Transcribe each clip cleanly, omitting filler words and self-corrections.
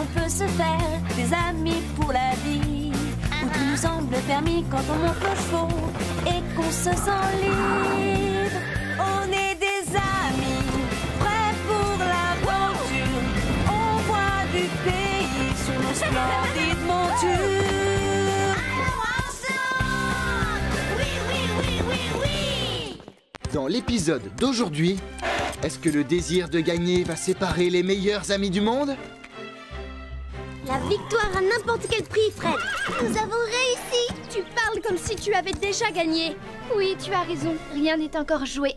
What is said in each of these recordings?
on peut se faire des amis pour la vie, où tout nous semble permis quand on monte nos chevaux et qu'on se sent libre. On est des amis, prêts pour l'aventure. On voit du pays sur nos splendides montures. Oui, oui, oui, oui, oui. Dans l'épisode d'aujourd'hui, est-ce que le désir de gagner va séparer les meilleurs amis du monde? La victoire à n'importe quel prix, Fred. Nous avons réussi. Tu parles comme si tu avais déjà gagné. Oui, tu as raison. Rien n'est encore joué.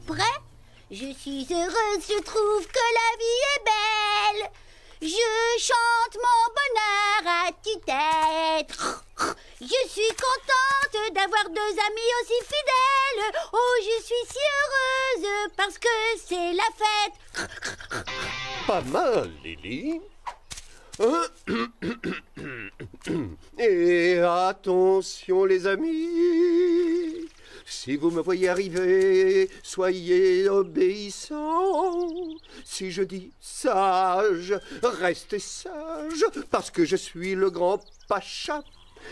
Prêt? Je suis heureuse, je trouve que la vie est belle. Je chante mon bonheur à tue-tête. Je suis contente d'avoir deux amis aussi fidèles. Oh, je suis si heureuse parce que c'est la fête. Pas mal, Lily. Et attention, les amis. Si vous me voyez arriver, soyez obéissants. Si je dis sage, restez sage, parce que je suis le grand pacha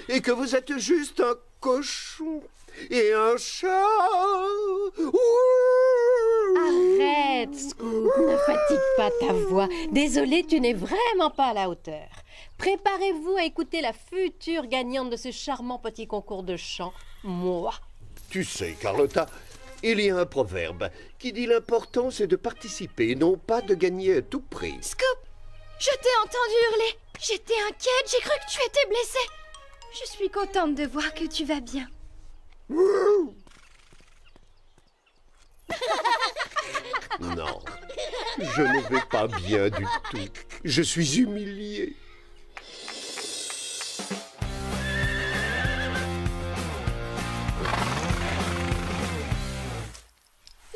et que vous êtes juste un cochon et un chat. Arrête, Scoop, ne fatigue pas ta voix. Désolée, tu n'es vraiment pas à la hauteur. Préparez-vous à écouter la future gagnante de ce charmant petit concours de chant, moi. Tu sais, Carlotta, il y a un proverbe qui dit l'important c'est de participer, non pas de gagner à tout prix. Scoop, je t'ai entendu hurler. J'étais inquiète, j'ai cru que tu étais blessé. Je suis contente de voir que tu vas bien. Non, je ne vais pas bien du tout. Je suis humilié.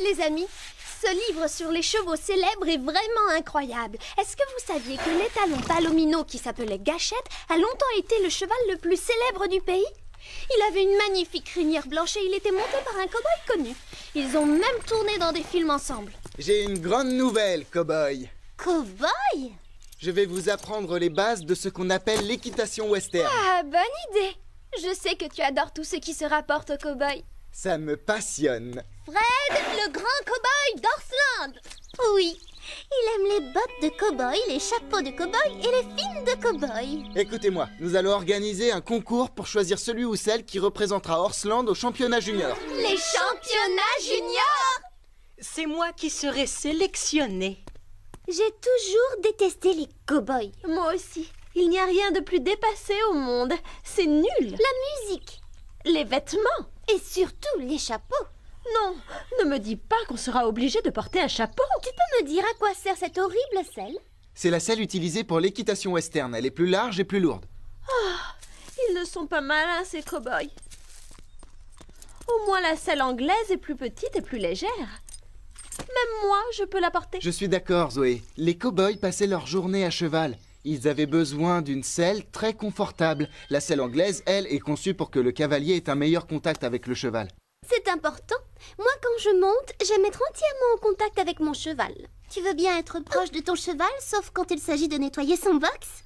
Les amis, ce livre sur les chevaux célèbres est vraiment incroyable. Est-ce que vous saviez que l'étalon Palomino, qui s'appelait Gâchette, a longtemps été le cheval le plus célèbre du pays? Il avait une magnifique crinière blanche et il était monté par un cow-boy connu. Ils ont même tourné dans des films ensemble. J'ai une grande nouvelle, cow-boy. Cow-boy? Je vais vous apprendre les bases de ce qu'on appelle l'équitation western. Ah, bonne idée! Je sais que tu adores tout ce qui se rapporte au cow-boy. Ça me passionne. Fred, le grand cow-boy d'Orsland. Oui, il aime les bottes de cow-boy, les chapeaux de cow-boy et les films de cow-boy. Écoutez-moi, nous allons organiser un concours pour choisir celui ou celle qui représentera Orsland au championnat junior. Les championnats juniors! C'est moi qui serai sélectionnée. J'ai toujours détesté les cow-boys. Moi aussi. Il n'y a rien de plus dépassé au monde. C'est nul. La musique. Les vêtements. Et surtout les chapeaux. Non, ne me dis pas qu'on sera obligé de porter un chapeau. Tu peux me dire à quoi sert cette horrible selle? C'est la selle utilisée pour l'équitation western. Elle est plus large et plus lourde. Ils ne sont pas malins, ces cow-boys. Au moins la selle anglaise est plus petite et plus légère. Même moi, je peux la porter. Je suis d'accord, Zoé. Les cow-boys passaient leur journée à cheval. Ils avaient besoin d'une selle très confortable. La selle anglaise, elle, est conçue pour que le cavalier ait un meilleur contact avec le cheval. C'est important. Moi, quand je monte, j'aime être entièrement en contact avec mon cheval. Tu veux bien être proche de ton cheval, sauf quand il s'agit de nettoyer son box?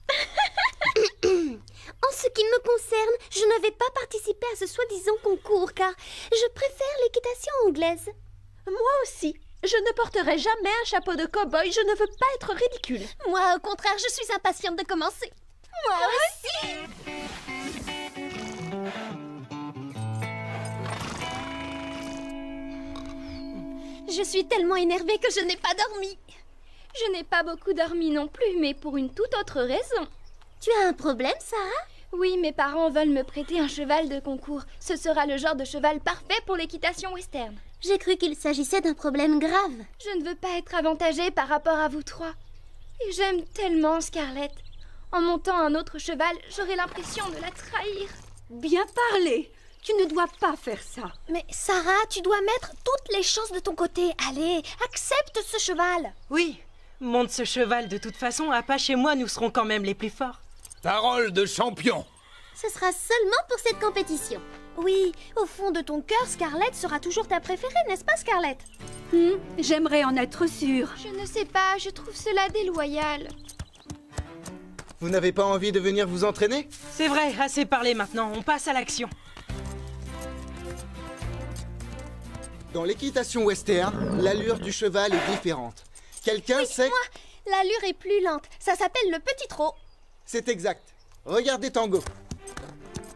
En ce qui me concerne, je ne vais pas participer à ce soi-disant concours, car je préfère l'équitation anglaise. Moi aussi. Je ne porterai jamais un chapeau de cow-boy. Je ne veux pas être ridicule. Moi, au contraire, je suis impatiente de commencer. Moi aussi. Je suis tellement énervée que je n'ai pas dormi. Je n'ai pas beaucoup dormi non plus, mais pour une toute autre raison. Tu as un problème, Sarah? Oui, mes parents veulent me prêter un cheval de concours. Ce sera le genre de cheval parfait pour l'équitation western. J'ai cru qu'il s'agissait d'un problème grave. Je ne veux pas être avantagée par rapport à vous trois. Et j'aime tellement Scarlett. En montant un autre cheval, j'aurai l'impression de la trahir. Bien parlé. Tu ne dois pas faire ça. Mais Sarah, tu dois mettre toutes les chances de ton côté. Allez, accepte ce cheval. Oui, monte ce cheval. De toute façon, à pas chez moi, nous serons quand même les plus forts. Parole de champion. Ce sera seulement pour cette compétition. Oui, au fond de ton cœur, Scarlett sera toujours ta préférée, n'est-ce pas, Scarlett? J'aimerais en être sûre. Je ne sais pas, je trouve cela déloyal. Vous n'avez pas envie de venir vous entraîner? C'est vrai, assez parlé maintenant, on passe à l'action. Dans l'équitation western, l'allure du cheval est différente. Quelqu'un sait... Moi, l'allure est plus lente. Ça s'appelle le petit trot. C'est exact. Regardez Tango.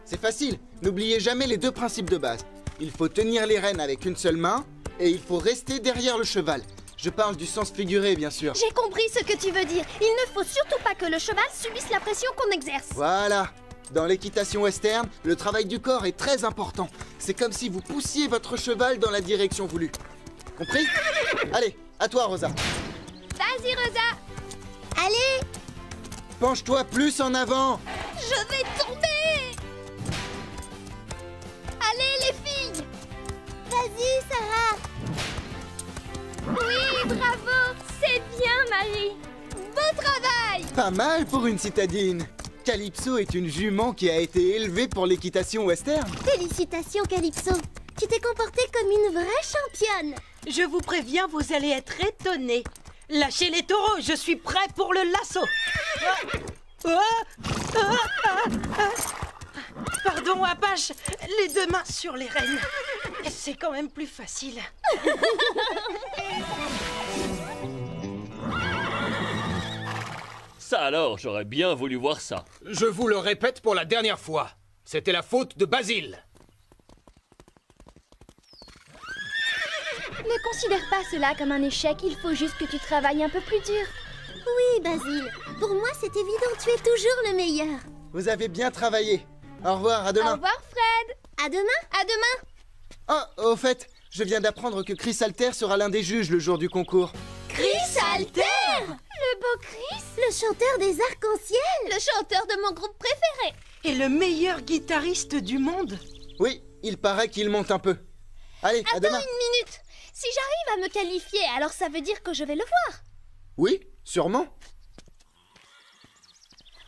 C'est facile, n'oubliez jamais les deux principes de base. Il faut tenir les rênes avec une seule main et il faut rester derrière le cheval. Je parle du sens figuré, bien sûr. J'ai compris ce que tu veux dire. Il ne faut surtout pas que le cheval subisse la pression qu'on exerce. Voilà. Dans l'équitation western, le travail du corps est très important. C'est comme si vous poussiez votre cheval dans la direction voulue. Compris? Allez, à toi, Rosa. Vas-y, Rosa. Allez, Penche-toi plus en avant. Je vais tomber. Allez, les filles. vas-y, Sarah. Oui, bravo. C'est bien, Marie. Beau travail. Pas mal pour une citadine. Calypso est une jument qui a été élevée pour l'équitation western. Félicitations, Calypso. Tu t'es comportée comme une vraie championne. Je vous préviens, vous allez être étonnés. Lâchez les taureaux, je suis prêt pour le lasso. Pardon, Apache, les deux mains sur les rênes. C'est quand même plus facile. Ça alors, j'aurais bien voulu voir ça. Je vous le répète pour la dernière fois. C'était la faute de Basile. Ne considère pas cela comme un échec. Il faut juste que tu travailles un peu plus dur. Oui, Basile. Pour moi, c'est évident, tu es toujours le meilleur. Vous avez bien travaillé. Au revoir, à Au demain. revoir, Fred. À demain. À demain. Ah, au fait, je viens d'apprendre que Chris Alter sera l'un des juges le jour du concours. Chris Alter. Le beau Chris. Le chanteur des arcs-en-ciel. Le chanteur de mon groupe préféré. Et le meilleur guitariste du monde. Oui, il paraît qu'il monte un peu. Allez, à Attends demain. une minute. Si j'arrive à me qualifier, alors ça veut dire que je vais le voir. Oui, sûrement.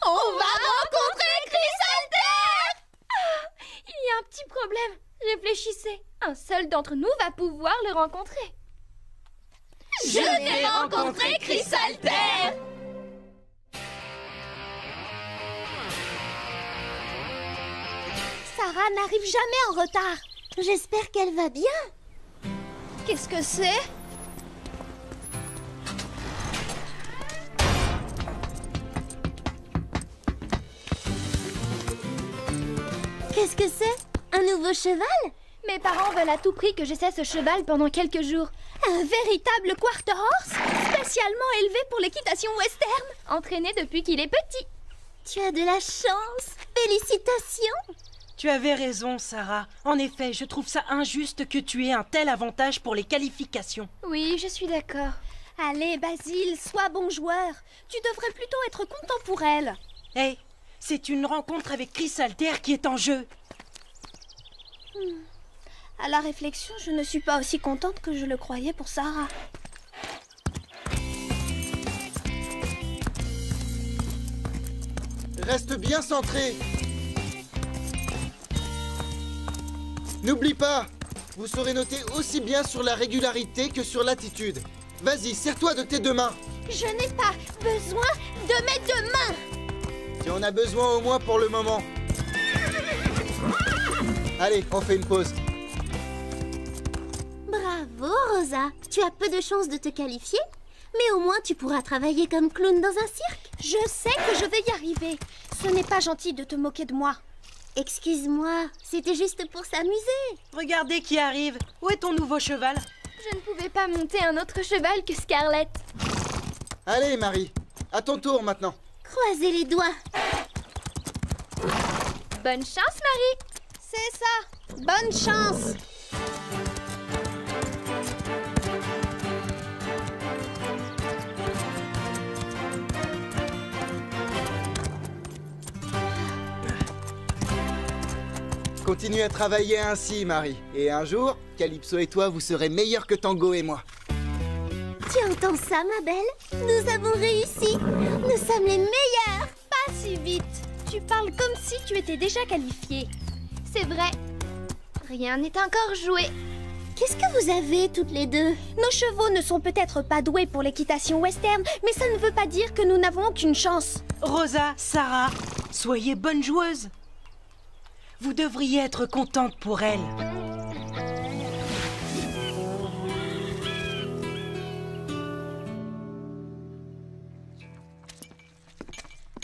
On va rencontrer Chris Alter. Il y a un petit problème. Réfléchissez. Un seul d'entre nous va pouvoir le rencontrer. Je vais rencontrer Chris Alter. Sarah n'arrive jamais en retard. J'espère qu'elle va bien. Qu'est-ce que c'est? Qu'est-ce que c'est? Un nouveau cheval? Mes parents veulent à tout prix que j'essaie ce cheval pendant quelques jours. Un véritable quarter horse, spécialement élevé pour l'équitation western, entraîné depuis qu'il est petit. Tu as de la chance. Félicitations. Tu avais raison, Sarah. En effet, je trouve ça injuste que tu aies un tel avantage pour les qualifications. Oui, je suis d'accord. Allez, Basile, sois bon joueur. Tu devrais plutôt être content pour elle. Hé, c'est une rencontre avec Chris Alter qui est en jeu. À la réflexion, je ne suis pas aussi contente que je le croyais pour Sarah. Reste bien centré. N'oublie pas, vous serez noté aussi bien sur la régularité que sur l'attitude. Vas-y, serre-toi de tes deux mains. Je n'ai pas besoin de mes deux mains. Tu en as besoin au moins pour le moment. Allez, on fait une pause. Bravo, Rosa. Tu as peu de chances de te qualifier, mais au moins tu pourras travailler comme clown dans un cirque. Je sais que je vais y arriver. Ce n'est pas gentil de te moquer de moi. Excuse-moi, c'était juste pour s'amuser. Regardez qui arrive. Où est ton nouveau cheval? Je ne pouvais pas monter un autre cheval que Scarlett. Allez, Marie, à ton tour maintenant. Croisez les doigts. Bonne chance, Marie. C'est ça. Bonne chance. Continue à travailler ainsi, Marie. Et un jour, Calypso et toi, vous serez meilleurs que Tango et moi. Tu entends ça, ma belle? Nous avons réussi. Nous sommes les meilleurs. Pas si vite. Tu parles comme si tu étais déjà qualifiée. C'est vrai. Rien n'est encore joué. Qu'est-ce que vous avez toutes les deux? Nos chevaux ne sont peut-être pas doués pour l'équitation western, mais ça ne veut pas dire que nous n'avons aucune chance. Rosa, Sarah, soyez bonnes joueuses. Vous devriez être contente pour elles.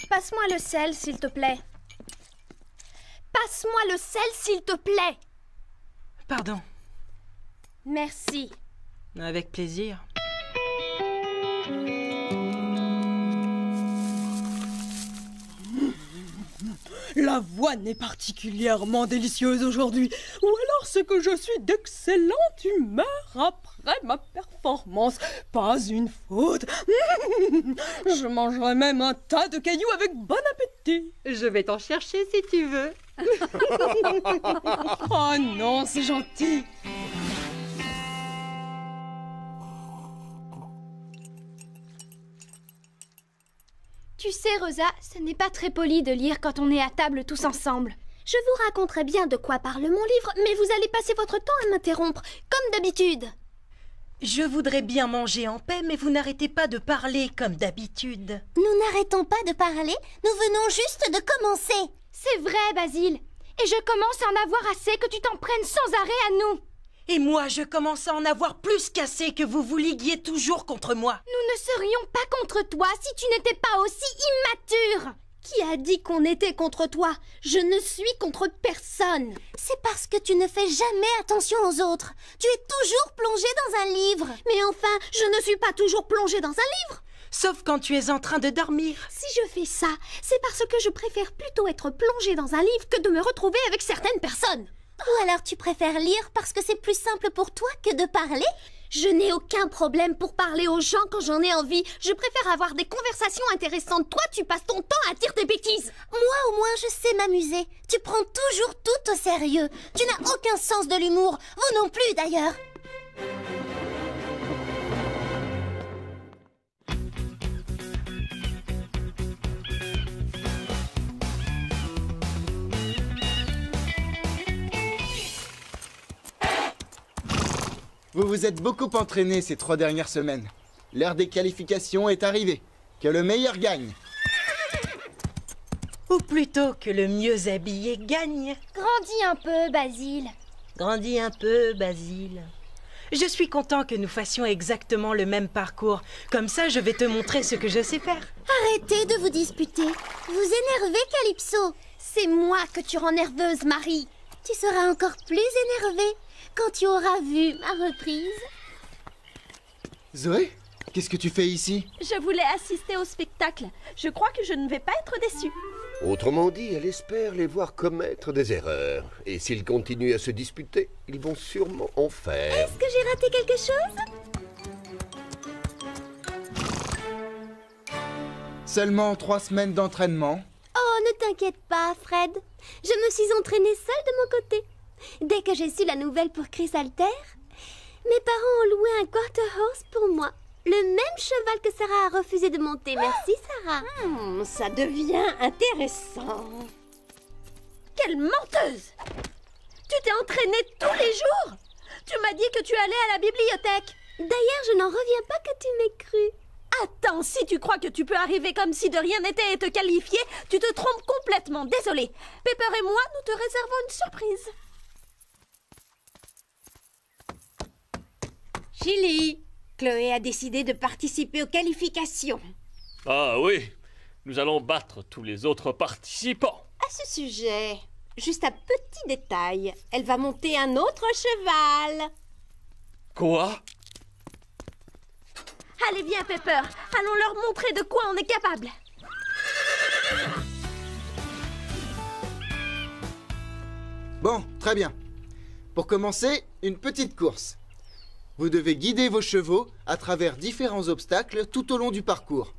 Passe-moi le sel, s'il te plaît. Passe-moi le sel, s'il te plaît. Pardon. Merci. Avec plaisir. L'avoine est particulièrement délicieuse aujourd'hui. Ou alors c'est que je suis d'excellente humeur après ma performance. Pas une faute. Je mangerai même un tas de cailloux avec bon appétit. Je vais t'en chercher si tu veux. Oh non, c'est gentil. Tu sais, Rosa, ce n'est pas très poli de lire quand on est à table tous ensemble. Je vous raconterai bien de quoi parle mon livre, mais vous allez passer votre temps à m'interrompre, comme d'habitude. Je voudrais bien manger en paix, mais vous n'arrêtez pas de parler comme d'habitude. Nous n'arrêtons pas de parler, nous venons juste de commencer. C'est vrai, Basile. Et je commence à en avoir assez que tu t'en prennes sans arrêt à nous. Et moi, je commence à en avoir plus qu'assez que vous vous liguiez toujours contre moi. Nous ne serions pas contre toi si tu n'étais pas aussi immature. Qui a dit qu'on était contre toi? Je ne suis contre personne. C'est parce que tu ne fais jamais attention aux autres. Tu es toujours plongé dans un livre. Mais enfin, je ne suis pas toujours plongée dans un livre. Sauf quand tu es en train de dormir. Si je fais ça, c'est parce que je préfère plutôt être plongée dans un livre que de me retrouver avec certaines personnes. Ou alors tu préfères lire parce que c'est plus simple pour toi que de parler? Je n'ai aucun problème pour parler aux gens quand j'en ai envie. Je préfère avoir des conversations intéressantes. Toi, tu passes ton temps à dire des bêtises. Moi, au moins, je sais m'amuser. Tu prends toujours tout au sérieux. Tu n'as aucun sens de l'humour. Vous non plus, d'ailleurs. Vous vous êtes beaucoup entraîné ces 3 dernières semaines. L'heure des qualifications est arrivée. Que le meilleur gagne. Ou plutôt que le mieux habillé gagne. Grandis un peu, Basile. Grandis un peu, Basile. Je suis content que nous fassions exactement le même parcours. Comme ça, je vais te montrer ce que je sais faire. Arrêtez de vous disputer. Vous énervez, Calypso. C'est moi que tu rends nerveuse, Marie. Tu seras encore plus énervée quand tu auras vu ma reprise. Zoé, qu'est-ce que tu fais ici? Je voulais assister au spectacle. Je crois que je ne vais pas être déçue. Autrement dit, elle espère les voir commettre des erreurs. Et s'ils continuent à se disputer, ils vont sûrement en faire. Est-ce que j'ai raté quelque chose? Seulement 3 semaines d'entraînement. Oh, ne t'inquiète pas, Fred. Je me suis entraînée seule de mon côté. Dès que j'ai su la nouvelle pour Chris Alter, mes parents ont loué un quarter horse pour moi. Le même cheval que Sarah a refusé de monter. Merci, Sarah. Ça devient intéressant. Quelle menteuse! Tu t'es entraînée tous les jours? Tu m'as dit que tu allais à la bibliothèque. D'ailleurs, je n'en reviens pas que tu m'aies cru. Attends, si tu crois que tu peux arriver comme si de rien n'était et te qualifier, tu te trompes complètement. Désolée. Pepper et moi, nous te réservons une surprise. Chili, Chloé a décidé de participer aux qualifications. Ah oui, nous allons battre tous les autres participants. À ce sujet, juste un petit détail, elle va monter un autre cheval. Quoi? Allez, viens, Pepper. Allons leur montrer de quoi on est capable. Bon, très bien. Pour commencer, une petite course. Vous devez guider vos chevaux à travers différents obstacles tout au long du parcours.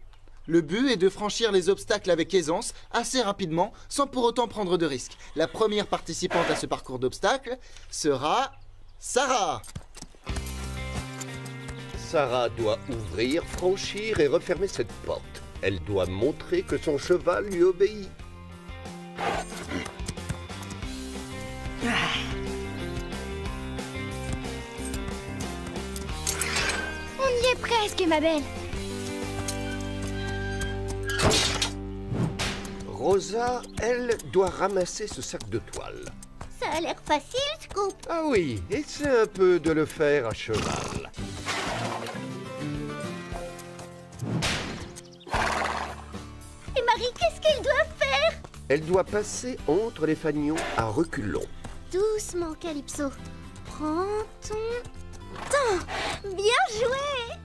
Le but est de franchir les obstacles avec aisance, assez rapidement, sans pour autant prendre de risques. La première participante à ce parcours d'obstacles sera Sarah. Sarah doit ouvrir, franchir et refermer cette porte. Elle doit montrer que son cheval lui obéit. Presque, ma belle. Rosa, elle, doit ramasser ce sac de toile. Ça a l'air facile, Scoop. Ah oui, essaie un peu de le faire à cheval. Et Marie, qu'est-ce qu'elle doit faire? Elle doit passer entre les fanions à reculons. Doucement, Calypso. Prends ton temps. Bien joué.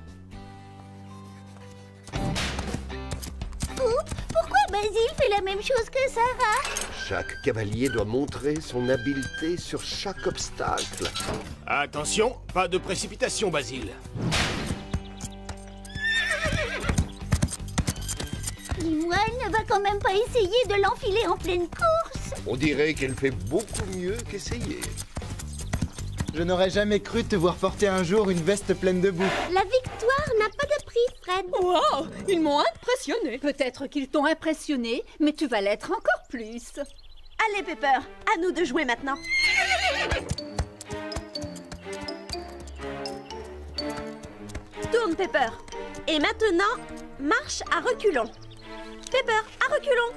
Scoop, pourquoi Basile fait la même chose que Sarah? Chaque cavalier doit montrer son habileté sur chaque obstacle. Attention, pas de précipitation, Basile. Limoine ne va quand même pas essayer de l'enfiler en pleine course. On dirait qu'elle fait beaucoup mieux qu'essayer. Je n'aurais jamais cru te voir porter un jour une veste pleine de boue. La victoire n'a pas de prix, Fred. Wow, ils m'ont impressionné. Peut-être qu'ils t'ont impressionné, mais tu vas l'être encore plus. Allez, Pepper, à nous de jouer maintenant. Tourne, Pepper. Et maintenant, marche à reculons. Pepper, à reculons.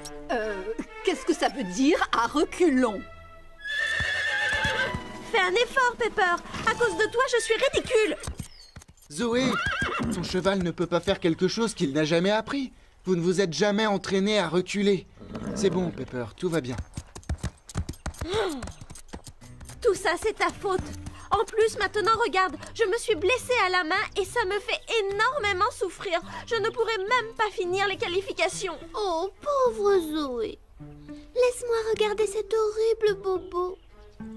Qu'est-ce que ça veut dire, à reculons? Fais un effort, Pepper. À cause de toi, je suis ridicule. Zoé, ton cheval ne peut pas faire quelque chose qu'il n'a jamais appris. Vous ne vous êtes jamais entraîné à reculer. C'est bon, Pepper, tout va bien. Tout ça, c'est ta faute. En plus, maintenant, regarde, je me suis blessée à la main et ça me fait énormément souffrir. Je ne pourrai même pas finir les qualifications. Oh, pauvre Zoé. Laisse-moi regarder cet horrible bobo.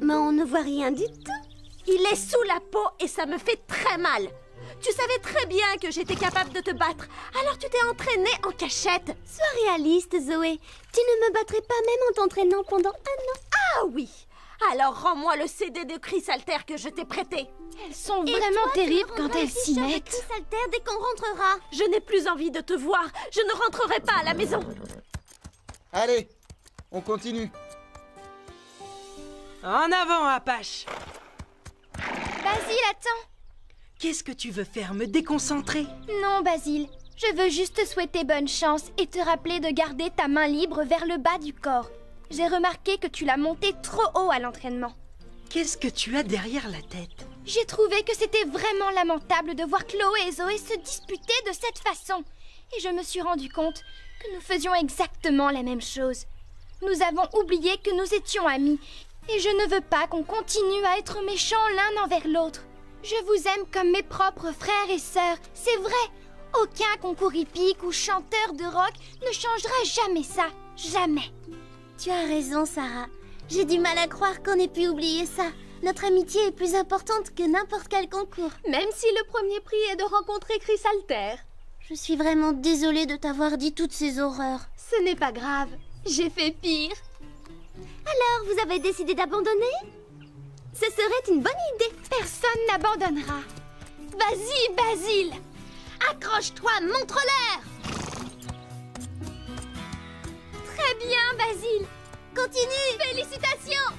Mais on ne voit rien du tout. Il est sous la peau et ça me fait très mal. Tu savais très bien que j'étais capable de te battre, alors tu t'es entraînée en cachette. Sois réaliste, Zoé. Tu ne me battrais pas même en t'entraînant pendant 1 an. Ah oui. Alors rends-moi le CD de Chris Alter que je t'ai prêté. Elles sont vraiment terribles quand elles s'y mettent. Chris Alter dès qu'on rentrera. Je n'ai plus envie de te voir. Je ne rentrerai pas à la maison. Allez, on continue. En avant, Apache. Basile, attends. Qu'est-ce que tu veux faire, me déconcentrer? Non, Basile. Je veux juste te souhaiter bonne chance et te rappeler de garder ta main libre vers le bas du corps. J'ai remarqué que tu l'as montée trop haut à l'entraînement. Qu'est-ce que tu as derrière la tête? J'ai trouvé que c'était vraiment lamentable de voir Chloé et Zoé se disputer de cette façon. Et je me suis rendu compte que nous faisions exactement la même chose. Nous avons oublié que nous étions amis. Et je ne veux pas qu'on continue à être méchants l'un envers l'autre. Je vous aime comme mes propres frères et sœurs, c'est vrai. Aucun concours hippique ou chanteur de rock ne changera jamais ça. Jamais. Tu as raison, Sarah. J'ai du mal à croire qu'on ait pu oublier ça. Notre amitié est plus importante que n'importe quel concours. Même si le premier prix est de rencontrer Chris Alter. Je suis vraiment désolée de t'avoir dit toutes ces horreurs. Ce n'est pas grave. J'ai fait pire. Alors, vous avez décidé d'abandonner? Ce serait une bonne idée. Personne n'abandonnera. Vas-y, Basile. Accroche-toi, montre-leur. Très bien, Basile. Continue. Félicitations.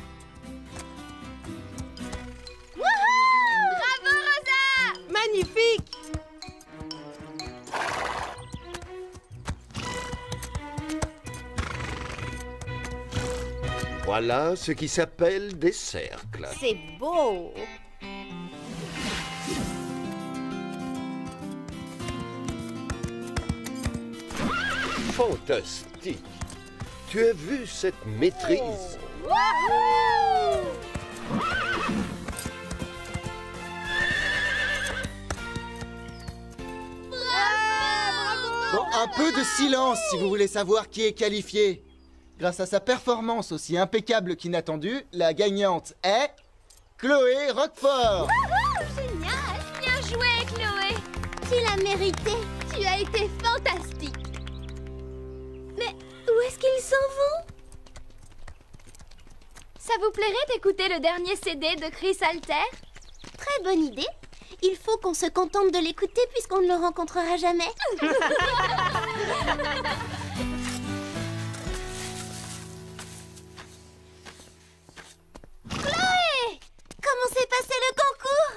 Wouhou! Bravo, Rosa. Magnifique! Voilà ce qui s'appelle des cercles. C'est beau. Fantastique. Tu as vu cette maîtrise? Bon, un peu de silence si vous voulez savoir qui est qualifié. Grâce à sa performance aussi impeccable qu'inattendue, la gagnante est Chloé Roquefort. Génial. Bien joué, Chloé. Tu l'as mérité. Tu as été fantastique. Mais où est-ce qu'ils s'en vont? Ça vous plairait d'écouter le dernier CD de Chris Alter? Très bonne idée. Il faut qu'on se contente de l'écouter puisqu'on ne le rencontrera jamais. Chloé! Comment s'est passé le concours?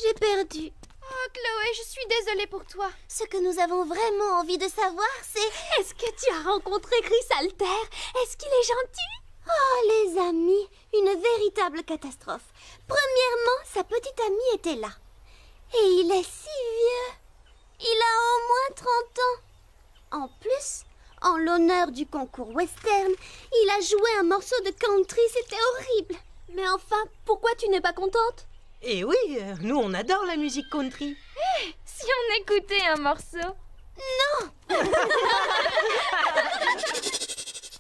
J'ai perdu. Oh, Chloé, suis désolée pour toi. Ce que nous avons vraiment envie de savoir, c'est... Est-ce que tu as rencontré Chris Alter? Est-ce qu'il est gentil? Oh, les amis, une véritable catastrophe. Premièrement, sa petite amie était là. Et il est si vieux. Il a au moins 30 ans. En plus, en l'honneur du concours western, il a joué un morceau de country, c'était horrible. Mais enfin, pourquoi tu n'es pas contente? Et oui, nous on adore la musique country. Si on écoutait un morceau.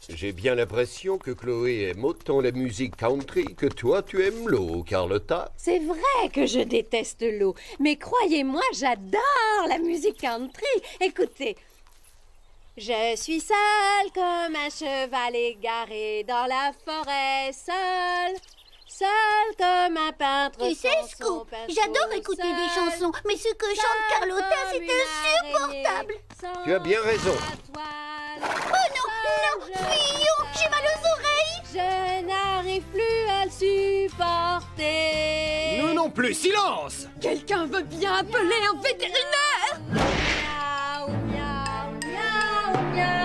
J'ai bien l'impression que Chloé aime autant la musique country que toi tu aimes l'eau, Carlotta. C'est vrai que je déteste l'eau, mais croyez-moi, j'adore la musique country. Écoutez. Je suis seule comme un cheval égaré dans la forêt, seule comme un peintre. Tu sais, Scoop, j'adore écouter des chansons, mais ce que chante Carlotta, c'est insupportable. Tu as bien raison. Oh non, fuyons, j'ai mal aux oreilles. Je n'arrive plus à le supporter. Nous non plus, silence! Quelqu'un veut bien appeler un vétérinaire? Miaou, miaou, miaou, miaou.